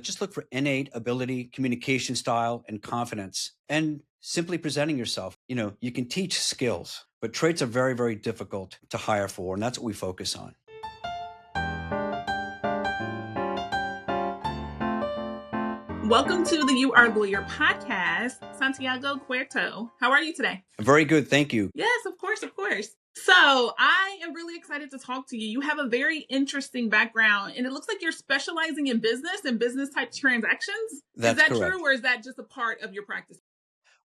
Just look for innate ability, communication style, and confidence, and simply presenting yourself. You can teach skills, but traits are very, very difficult to hire for, and that's what we focus on. Welcome to the You Are a Lawyer podcast, Santiago Cueto. How are you today? Very good, thank you. Yes, of course, of course. So I am really excited to talk to you. You have a very interesting background, and it looks like you're specializing in business and business type transactions. Is That's that correct. true, or is that just a part of your practice?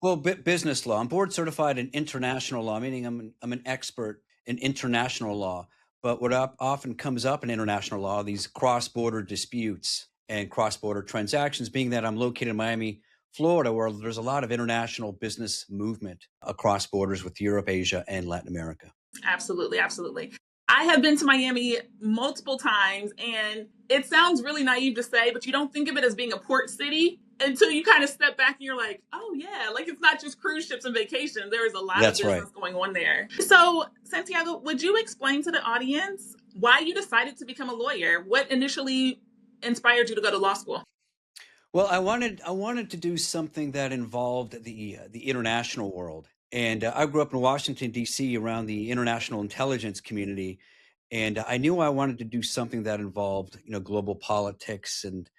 Well, business law. I'm board certified in international law, meaning I'm an expert in international law. But what often comes up in international law, these cross-border disputes and cross-border transactions, being that I'm located in Miami, Florida, where there's a lot of international business movement across borders with Europe, Asia, and Latin America. Absolutely, absolutely. I have been to Miami multiple times, and it sounds really naive to say, but you don't think of it as being a port city until you kind of step back and you're like, oh, yeah, like it's not just cruise ships and vacation. There is a lot of That's right. business going on there. So, Santiago, would you explain to the audience why you decided to become a lawyer? What initially inspired you to go to law school? Well, I wanted to do something that involved the international world, and I grew up in Washington D.C. around the international intelligence community, and I knew I wanted to do something that involved global politics and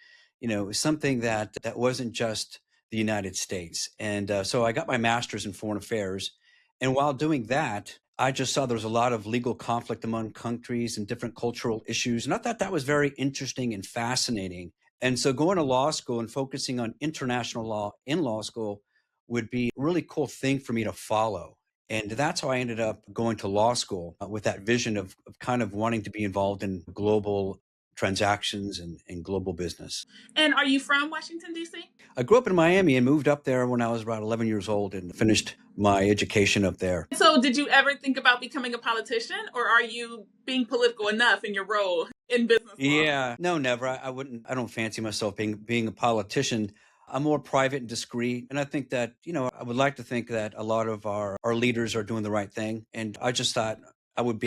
something that wasn't just the United States. And so I got my master's in foreign affairs, and while doing that, I just saw there was a lot of legal conflict among countries and different cultural issues, and I thought that was very interesting and fascinating. And so going to law school and focusing on international law in law school would be a really cool thing for me to follow. And that's how I ended up going to law school with that vision of kind of wanting to be involved in global transactions and global business. And are you from Washington, D.C.? I grew up in Miami and moved up there when I was about 11 years old and finished my education up there. So, did you ever think about becoming a politician, or are you being political enough in your role in business law? Yeah, no, never. I wouldn't. I don't fancy myself being a politician. I'm more private and discreet, and I think that I would like to think that a lot of our leaders are doing the right thing. And I just thought I would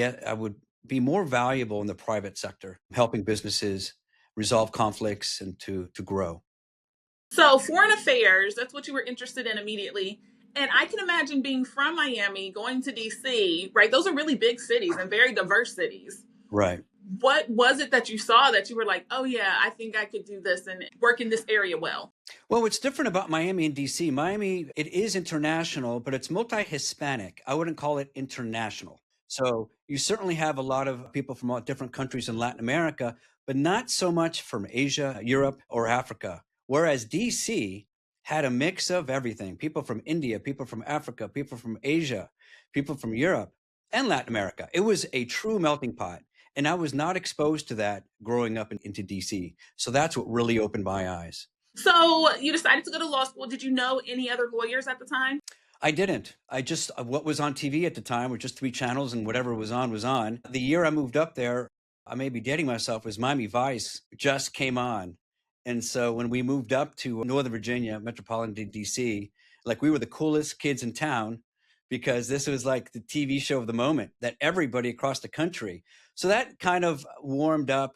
be more valuable in the private sector, helping businesses resolve conflicts and to grow. So, foreign affairs, that's what you were interested in immediately. And I can imagine being from Miami, going to DC, right? Those are really big cities and very diverse cities. Right. What was it that you saw that you were like, oh, yeah, I think I could do this and work in this area well? Well, what's different about Miami and DC, Miami, it is international, but it's multi-Hispanic. I wouldn't call it international. So you certainly have a lot of people from all different countries in Latin America, but not so much from Asia, Europe, or Africa. Whereas DC had a mix of everything, people from India, people from Africa, people from Asia, people from Europe and Latin America. It was a true melting pot. And I was not exposed to that growing up into DC. So that's what really opened my eyes. So, you decided to go to law school. Did you know any other lawyers at the time? I didn't. I just, what was on TV at the time were just three channels and whatever was on was on. The year I moved up there, I may be dating myself, was Miami Vice just came on. And so when we moved up to Northern Virginia, metropolitan DC, like we were the coolest kids in town because this was like the TV show of the moment that everybody across the country. So that kind of warmed up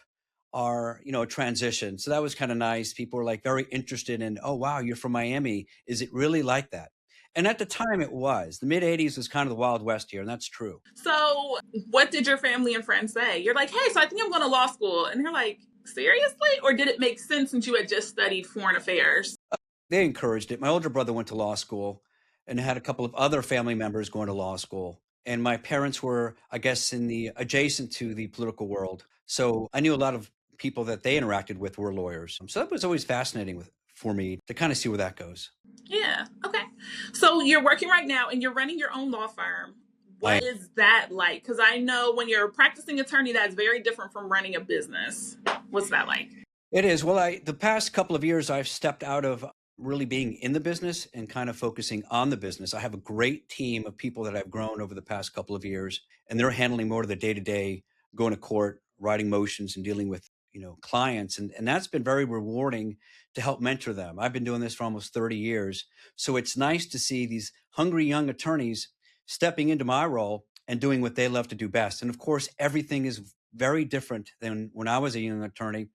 our, transition. So that was kind of nice. People were like very interested in, oh, wow, you're from Miami. Is it really like that? And at the time it was. The mid 80s was kind of the Wild West here, and that's true. So, what did your family and friends say? You're like, hey, so I think I'm going to law school. And they're like, seriously? Or did it make sense since you had just studied foreign affairs? They encouraged it. My older brother went to law school and had a couple of other family members going to law school. And my parents were, I guess, in the adjacent to the political world. So I knew a lot of people that they interacted with were lawyers. So that was always fascinating for me to kind of see where that goes. Yeah. Okay. So you're working right now and you're running your own law firm. I What is that like? Because I know when you're a practicing attorney, that's very different from running a business. What's that like? It is. Well, the past couple of years, I've stepped out of really being in the business and kind of focusing on the business. I have a great team of people that I've grown over the past couple of years, and they're handling more of the day to day, going to court, writing motions, and dealing with clients, and that's been very rewarding to help mentor them. I've been doing this for almost 30 years, so it's nice to see these hungry young attorneys stepping into my role and doing what they love to do best. And of course, everything is very different than when I was a young attorney.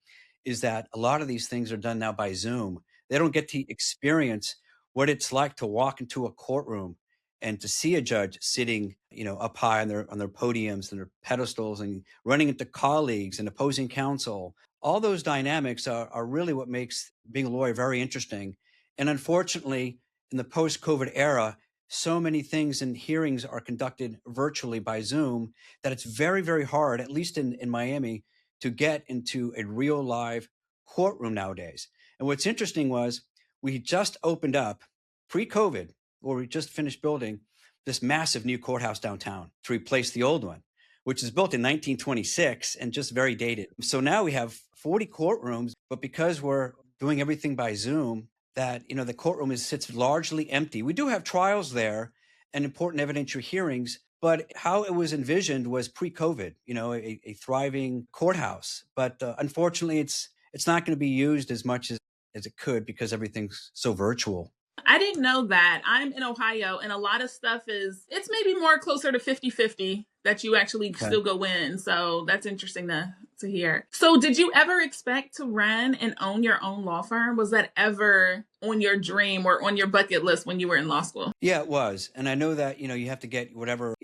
is that a lot of these things are done now by Zoom. They don't get to experience what it's like to walk into a courtroom and to see a judge sitting, up high on their podiums and their pedestals and running into colleagues and opposing counsel. All those dynamics are really what makes being a lawyer very interesting. And unfortunately, in the post-COVID era, so many things and hearings are conducted virtually by Zoom that it's very, very hard, at least in Miami, to get into a real live courtroom nowadays. And what's interesting was we just opened up pre-COVID, or we just finished building this massive new courthouse downtown to replace the old one, which was built in 1926 and just very dated. So now we have 40 courtrooms, but because we're doing everything by Zoom, that the courtroom sits largely empty. We do have trials there and important evidentiary hearings, but how it was envisioned was pre-COVID, a thriving courthouse. But unfortunately, it's not going to be used as much as it could because everything's so virtual. I didn't know that. I'm in Ohio, and a lot of stuff it's maybe more closer to 50-50 that you actually Okay. still go in. So that's interesting to hear. So did you ever expect to run and own your own law firm? Was that ever on your dream or on your bucket list when you were in law school? Yeah, it was. And I know that, you have to get whatever,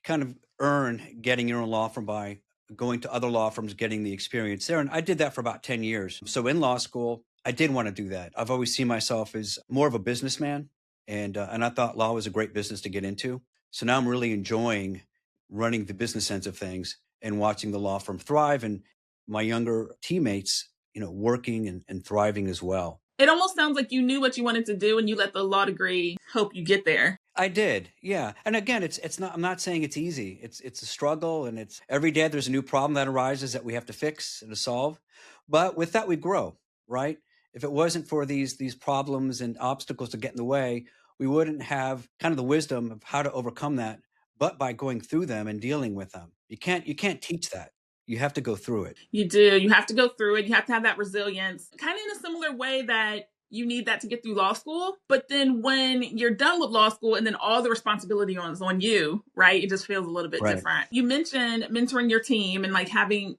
kind of earn getting your own law firm by going to other law firms, getting the experience there. And I did that for about 10 years. So in law school, I did want to do that. I've always seen myself as more of a businessman, and I thought law was a great business to get into. So now I'm really enjoying running the business ends of things and watching the law firm thrive, and my younger teammates, working and thriving as well. It almost sounds like you knew what you wanted to do and you let the law degree help you get there. I did, yeah. And again, it's not. I'm not saying it's easy. It's a struggle, and it's every day there's a new problem that arises that we have to fix and to solve. But with that, we grow, right? If it wasn't for these problems and obstacles to get in the way, we wouldn't have kind of the wisdom of how to overcome that. But by going through them and dealing with them, you can't teach that. You have to go through it. You do. You have to go through it. You have to have that resilience, kind of in a similar way that you need that to get through law school. But then when you're done with law school and then all the responsibility is on you, right? It just feels a little bit Right. different. You mentioned mentoring your team and like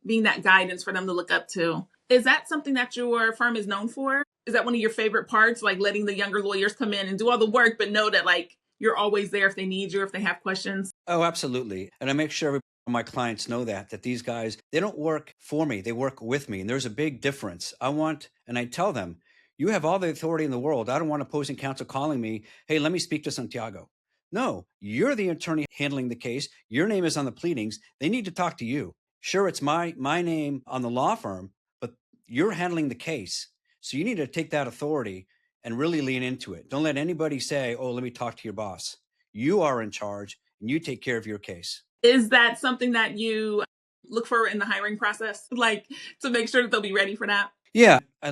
being that guidance for them to look up to. Is that something that your firm is known for? Is that one of your favorite parts? Like letting the younger lawyers come in and do all the work, but know that like you're always there if they need you, if they have questions? Oh, absolutely. And I make sure my clients know that these guys, they don't work for me, they work with me. And there's a big difference. And I tell them, you have all the authority in the world. I don't want opposing counsel calling me, hey, let me speak to Santiago. No, you're the attorney handling the case. Your name is on the pleadings. They need to talk to you. Sure, it's my name on the law firm, but you're handling the case. So you need to take that authority and really lean into it. Don't let anybody say, oh, let me talk to your boss. You are in charge and you take care of your case. Is that something that you look for in the hiring process? Like to make sure that they'll be ready for that? Yeah, I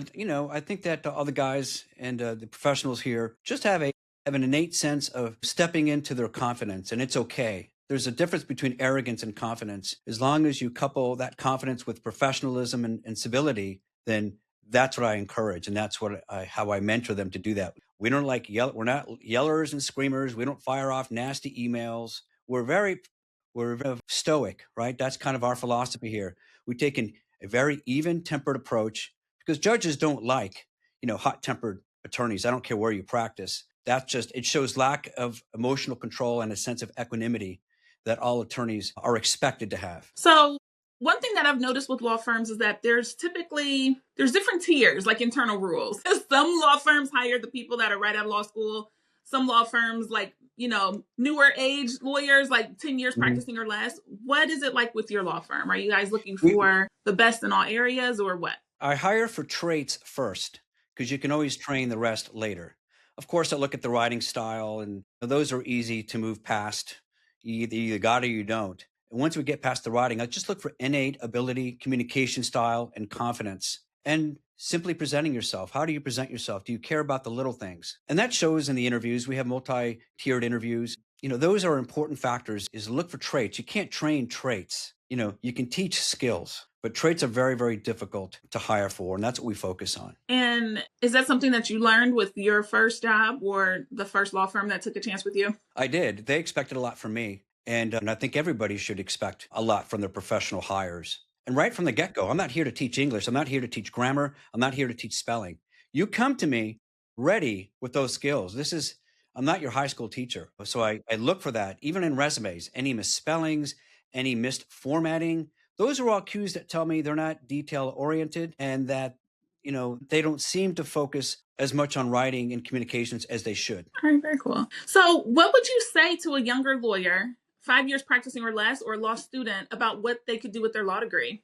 think that all the guys and the professionals here just have an innate sense of stepping into their confidence, and it's okay. There's a difference between arrogance and confidence. As long as you couple that confidence with professionalism and civility, then that's what I encourage, and that's how I mentor them to do that. We don't we're not yellers and screamers. We don't fire off nasty emails. We're very stoic, right? That's kind of our philosophy here. We take a very even tempered approach because judges don't like, hot tempered attorneys. I don't care where you practice. It shows lack of emotional control and a sense of equanimity that all attorneys are expected to have. So one thing that I've noticed with law firms is that there's different tiers, like internal rules. Some law firms hire the people that are right out of law school. Some law firms like, newer age lawyers, like 10 years Mhm. practicing or less. What is it like with your law firm? Are you guys looking We, for the best in all areas or what? I hire for traits first because you can always train the rest later. Of course, I look at the writing style, and those are easy to move past. You either got it or you don't. And once we get past the writing, I just look for innate ability, communication style, and confidence. And simply presenting yourself. How do you present yourself? Do you care about the little things? And that shows in the interviews. We have multi-tiered interviews. Those are important factors is look for traits. You can't train traits. You can teach skills, but traits are very, very difficult to hire for. And that's what we focus on. And is that something that you learned with your first job or the first law firm that took a chance with you? I did. They expected a lot from me. And I think everybody should expect a lot from their professional hires. And right from the get go, I'm not here to teach English. I'm not here to teach grammar. I'm not here to teach spelling. You come to me ready with those skills. I'm not your high school teacher. So I look for that, even in resumes, any misspellings, any missed formatting. Those are all cues that tell me they're not detail oriented and that, they don't seem to focus as much on writing and communications as they should. All right, very cool. So, what would you say to a younger lawyer, 5 years practicing or less, or law student about what they could do with their law degree?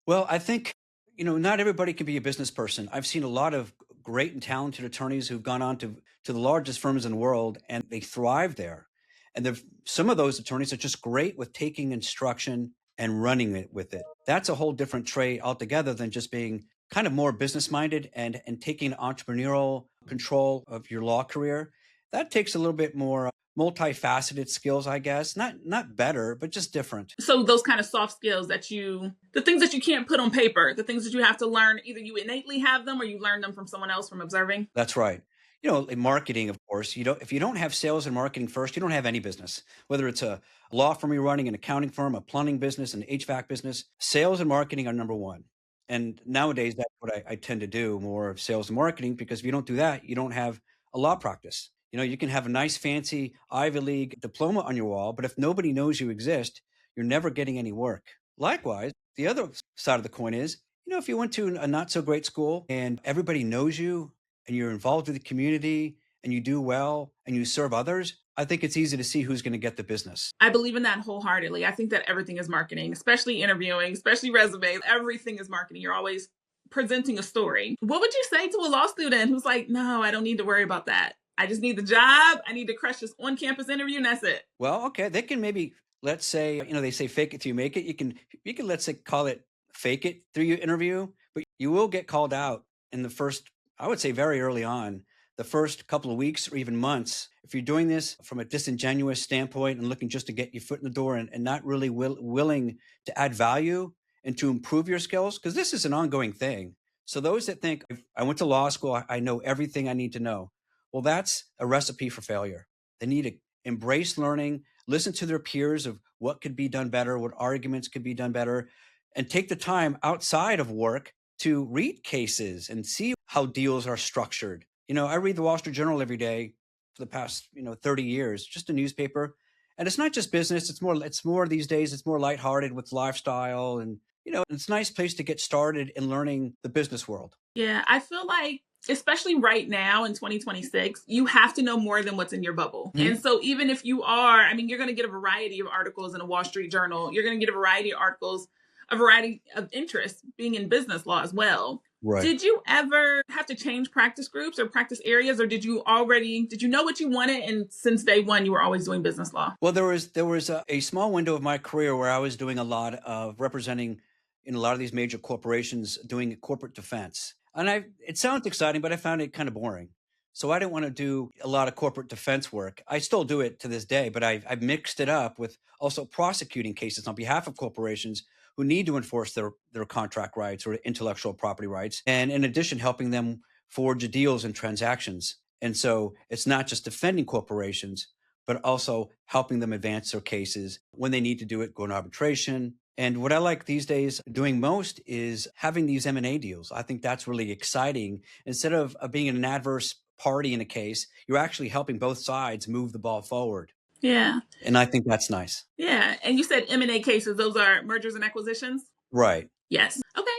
Well, I think, not everybody can be a business person. I've seen a lot of great and talented attorneys who've gone on to the largest firms in the world and they thrive there. And some of those attorneys are just great with taking instruction and running it with it. That's a whole different trait altogether than just being kind of more business minded and taking entrepreneurial control of your law career. That takes a little bit more multifaceted skills, I guess. Not better, but just different. So, those kind of soft skills the things that you can't put on paper, the things that you have to learn, either you innately have them or you learn them from someone else from observing. That's right. In marketing, of course, if you don't have sales and marketing first, you don't have any business. Whether it's a law firm you're running, an accounting firm, a plumbing business, an HVAC business, sales and marketing are number one. And nowadays, that's what I tend to do more of sales and marketing because if you don't do that, you don't have a law practice. You can have a nice, fancy Ivy League diploma on your wall, but if nobody knows you exist, you're never getting any work. Likewise, the other side of the coin is, if you went to a not so great school and everybody knows you and you're involved with the community and you do well and you serve others, I think it's easy to see who's going to get the business. I believe in that wholeheartedly. I think that everything is marketing, especially interviewing, especially resumes. Everything is marketing. You're always presenting a story. What would you say to a law student who's like, no, I don't need to worry about that. I just need the job. I need to crush this on campus interview and that's it. Well, okay, they can maybe, let's say, they say fake it till you make it. You can let's say call it fake it through your interview, but you will get called out in the first, I would say very early on, the first couple of weeks or even months. If you're doing this from a disingenuous standpoint and looking just to get your foot in the door and not really willing to add value and to improve your skills, because this is an ongoing thing. So those that think, "If I went to law school, I know everything I need to know." Well, that's a recipe for failure. They need to embrace learning, listen to their peers of what could be done better, what arguments could be done better, and take the time outside of work to read cases and see how deals are structured. I read the Wall Street Journal every day for the past, 30 years, just a newspaper. And it's not just business. It's more these days, it's more lighthearted with lifestyle. And, it's a nice place to get started in learning the business world. Yeah, I feel like, especially right now in 2026, you have to know more than what's in your bubble. Mhm. And so, even if you are, I mean, you're going to get a variety of articles in a Wall Street Journal, you're going to get a variety of articles, a variety of interests being in business law as well. Right. Did you ever have to change practice groups or practice areas, or did you know what you wanted? And since day one, you were always doing business law? Well, there was a small window of my career where I was doing a lot of representing in a lot of these major corporations doing corporate defense. And it sounds exciting, but I found it kind of boring. So I didn't want to do a lot of corporate defense work. I still do it to this day, but I've mixed it up with also prosecuting cases on behalf of corporations who need to enforce their contract rights or intellectual property rights. And in addition, helping them forge deals and transactions. And so it's not just defending corporations, but also helping them advance their cases when they need to do it, go in arbitration. And what I like these days doing most is having these M&A deals. I think that's really exciting. Instead of being an adverse party in a case, you're actually helping both sides move the ball forward. Yeah. And I think that's nice. Yeah. And you said M&A cases, those are mergers and acquisitions? Right. Yes. Okay.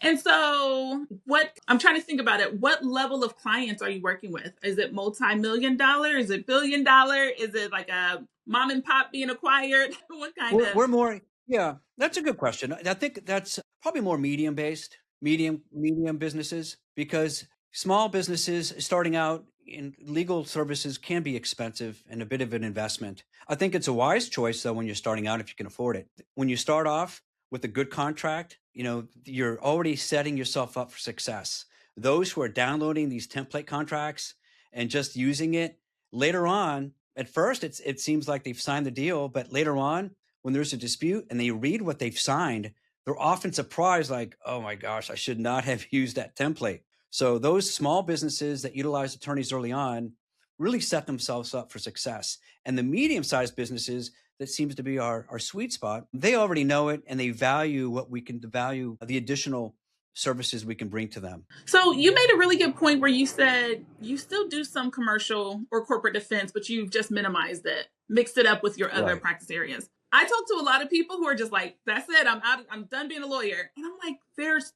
And so, what I'm trying to think about it, what level of clients are you working with? Is it multi-million dollar? Is it $1 billion? Is it like a mom and pop being acquired? What kind We're, of? we're more, yeah, that's a good question. I think that's probably more medium based, medium businesses, because small businesses starting out in legal services can be expensive and a bit of an investment. I think it's a wise choice though when you're starting out if you can afford it. When you start off with a good contract, you're already setting yourself up for success. Those who are downloading these template contracts and just using it later on, at first it seems like they've signed the deal, but later on, when there's a dispute and they read what they've signed, they're often surprised, like, oh my gosh, I should not have used that template. So those small businesses that utilize attorneys early on really set themselves up for success. And the medium-sized businesses, that seems to be our sweet spot. They already know it and they value what we can value the additional services we can bring to them. So you made a really good point where you said you still do some commercial or corporate defense, but you've just minimized it, mixed it up with your other Right. practice areas. I talk to a lot of people who are just like, that's it, I'm out, I'm done being a lawyer. And I'm like, there's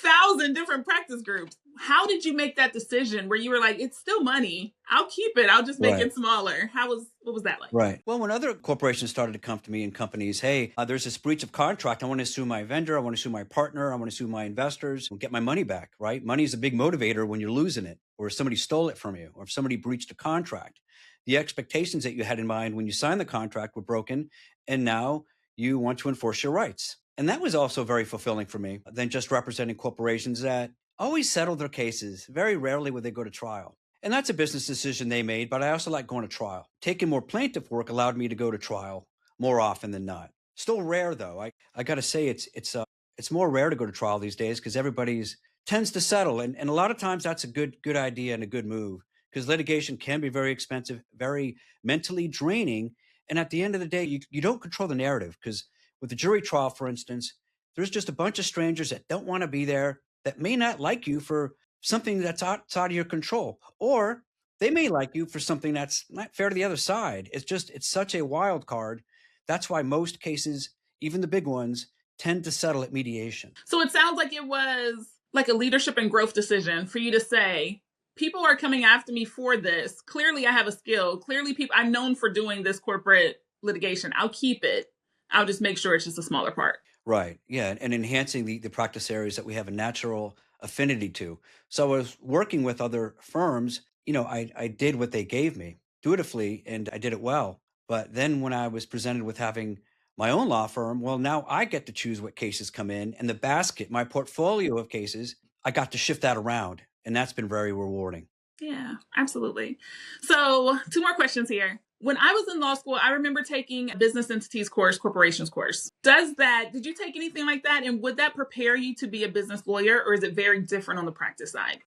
2,000 different practice groups. How did you make that decision where you were like, it's still money, I'll keep it, I'll just make Right. it smaller? What was that like? Right. Well, when other corporations started to come to me and companies, hey, there's this breach of contract. I want to sue my vendor. I want to sue my partner. I want to sue my investors and get my money back. Right. Money is a big motivator when you're losing it, or if somebody stole it from you, or if somebody breached a contract. The expectations that you had in mind when you signed the contract were broken, and now you want to enforce your rights. And that was also very fulfilling for me than just representing corporations that always settle their cases. Very rarely would they go to trial. And that's a business decision they made, but I also like going to trial. Taking more plaintiff work allowed me to go to trial more often than not. Still rare though. I got to say it's more rare to go to trial these days because everybody's tends to settle, and a lot of times that's a good idea and a good move because litigation can be very expensive, very mentally draining, and at the end of the day, you don't control the narrative because with the jury trial, for instance, there's just a bunch of strangers that don't want to be there that may not like you for something that's outside of your control, or they may like you for something that's not fair to the other side. It's such a wild card. That's why most cases, even the big ones, tend to settle at mediation. So it sounds like it was like a leadership and growth decision for you to say, people are coming after me for this. Clearly, I have a skill. Clearly, people I'm known for doing this corporate litigation. I'll keep it. I'll just make sure it's just a smaller part. Right. Yeah. And enhancing the practice areas that we have a natural affinity to. So I was working with other firms, I did what they gave me dutifully and I did it well. But then when I was presented with having my own law firm, well, now I get to choose what cases come in and the basket, my portfolio of cases, I got to shift that around. And that's been very rewarding. Yeah, absolutely. So, two more questions here. When I was in law school, I remember taking a business entities course, corporations course. Did you take anything like that? And would that prepare you to be a business lawyer, or is it very different on the practice side?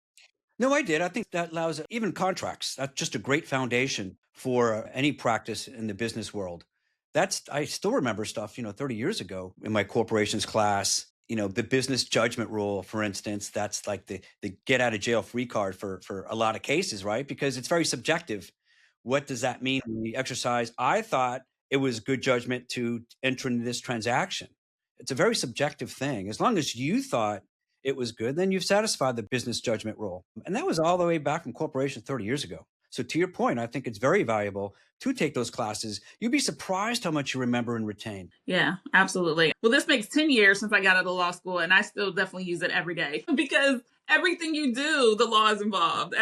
No, I did. I think that allows even contracts. That's just a great foundation for any practice in the business world. I still remember stuff, 30 years ago in my corporations class, the business judgment rule, for instance, that's like the get out of jail free card for a lot of cases, right? Because it's very subjective. What does that mean when you exercise? I thought it was good judgment to enter into this transaction. It's a very subjective thing. As long as you thought it was good, then you've satisfied the business judgment rule. And that was all the way back from corporations 30 years ago. So to your point, I think it's very valuable to take those classes. You'd be surprised how much you remember and retain. Yeah, absolutely. Well, this makes 10 years since I got out of law school, and I still definitely use it every day because everything you do, the law is involved.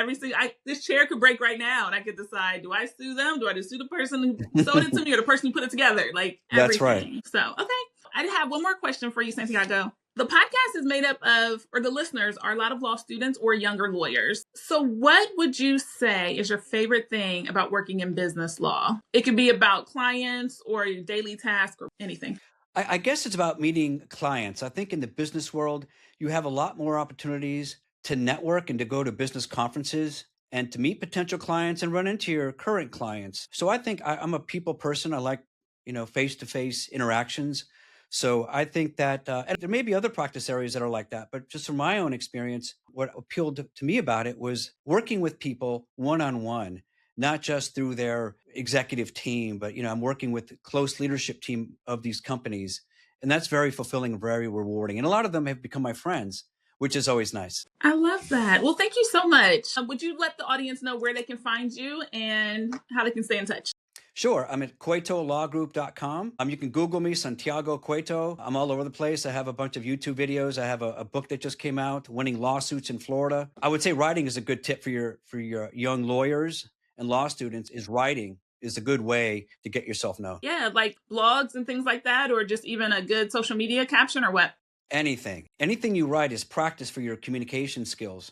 This chair could break right now, and I could decide: do I sue them? Do I just sue the person who sold it to me, or the person who put it together? Like That's right. everything. So, okay, I have one more question for you, Santiago. The podcast is made up of, or the listeners are a lot of law students or younger lawyers. So, what would you say is your favorite thing about working in business law? It could be about clients or your daily task or anything. I guess it's about meeting clients. I think in the business world, you have a lot more opportunities to network and to go to business conferences and to meet potential clients and run into your current clients. So I think I'm a people person. I like, face to face interactions. So I think that, and there may be other practice areas that are like that, but just from my own experience, what appealed to me about it was working with people one on one, not just through their executive team, but I'm working with the close leadership team of these companies, and that's very fulfilling and very rewarding. And a lot of them have become my friends, which is always nice. I love that. Well, thank you so much. Would you let the audience know where they can find you and how they can stay in touch? Sure. I'm at cuetolawgroup.com. You can Google me, Santiago Cueto. I'm all over the place. I have a bunch of YouTube videos. I have a book that just came out, Winning Lawsuits in Florida. I would say writing is a good tip for your young lawyers and law students. Writing is a good way to get yourself known. Yeah, like blogs and things like that, or just even a good social media caption or what? Anything you write is practice for your communication skills,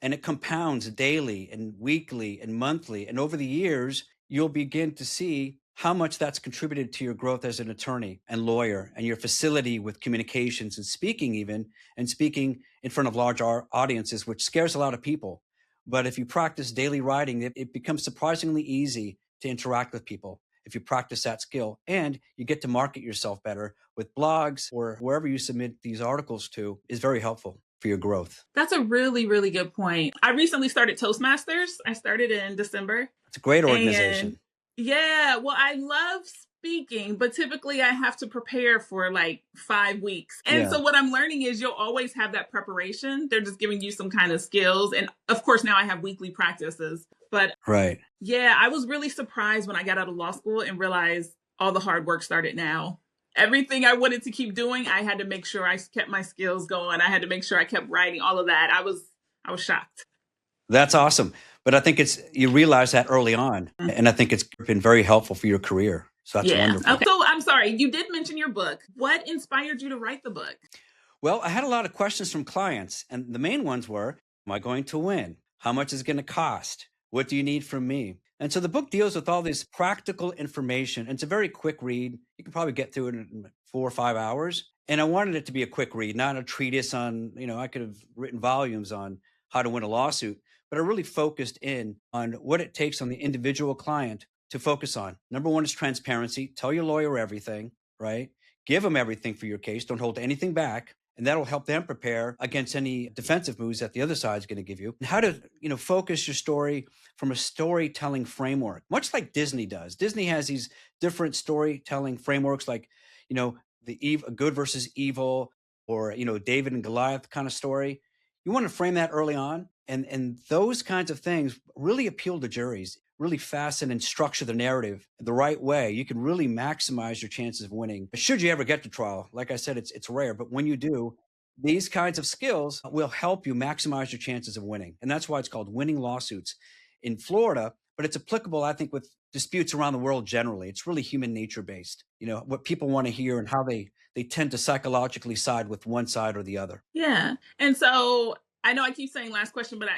and it compounds daily and weekly and monthly. And over the years, you'll begin to see how much that's contributed to your growth as an attorney and lawyer and your facility with communications and speaking and speaking in front of large audiences, which scares a lot of people. But if you practice daily writing, it becomes surprisingly easy to interact with people. if you practice that skill, and you get to market yourself better with blogs or wherever you submit these articles to is very helpful for your growth. That's a really, really good point. I recently started Toastmasters. I started in December. It's a great And organization. yeah, well, I love speaking, but typically I have to prepare for like 5 weeks. And Yeah, so what I'm learning is you'll always have that preparation. They're just giving you some kind of skills. And of course, now I have weekly practices. But right. yeah, I was really surprised when I got out of law school and realized all the hard work started now. Everything I wanted to keep doing, I had to make sure I kept my skills going. I had to make sure I kept writing all of that. I was shocked. That's awesome. But I think you realize that early on. And I think it's been very helpful for your career. So that's Yeah. wonderful. Okay. So I'm sorry, you did mention your book. What inspired you to write the book? Well, I had a lot of questions from clients, and the main ones were, am I going to win? How much is it going to cost? What do you need from me? And so the book deals with all this practical information. And it's a very quick read. You can probably get through it in 4 or 5 hours. And I wanted it to be a quick read, not a treatise on, I could have written volumes on how to win a lawsuit, but I really focused in on what it takes on the individual client to focus on. Number one is transparency. Tell your lawyer everything, right? Give them everything for your case. Don't hold anything back. And that'll help them prepare against any defensive moves that the other side is going to give you. And how to, focus your story from a storytelling framework, much like Disney does. Disney has these different storytelling frameworks, like, a good versus evil, or, David and Goliath kind of story. You want to frame that early on. And those kinds of things really appeal to juries, really fasten and structure the narrative the right way. You can really maximize your chances of winning. Should you ever get to trial, like I said, it's rare, but when you do, these kinds of skills will help you maximize your chances of winning. And that's why it's called winning lawsuits in Florida, but it's applicable, I think, with disputes around the world generally. It's really human nature based, what people want to hear and how they tend to psychologically side with one side or the other. Yeah. And so I know I keep saying last question, but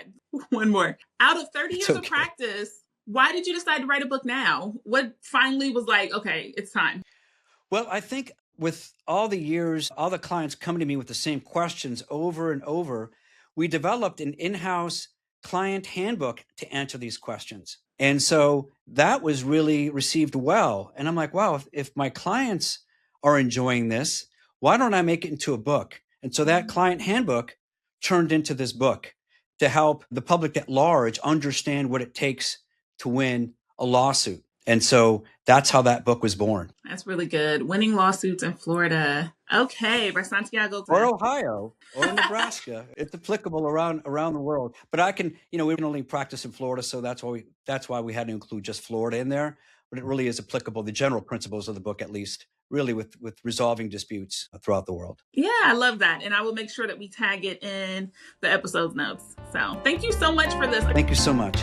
one more. Out of 30 It's years of okay. practice, why did you decide to write a book now? What finally was like, okay, it's time? Well, I think with all the years, all the clients coming to me with the same questions over and over, we developed an in-house client handbook to answer these questions. And so that was really received well. And I'm like, wow, if my clients are enjoying this, why don't I make it into a book? And so that client handbook turned into this book to help the public at large understand what it takes to win a lawsuit. And so that's how that book was born. That's really good. Winning lawsuits in Florida. Okay, by Santiago Or Cueto. Ohio or Nebraska. It's applicable around the world. But I can, we can only practice in Florida, so that's why we had to include just Florida in there. But it really is applicable, the general principles of the book, at least, really with resolving disputes throughout the world. Yeah, I love that. And I will make sure that we tag it in the episode's notes. So thank you so much for this. Thank you so much.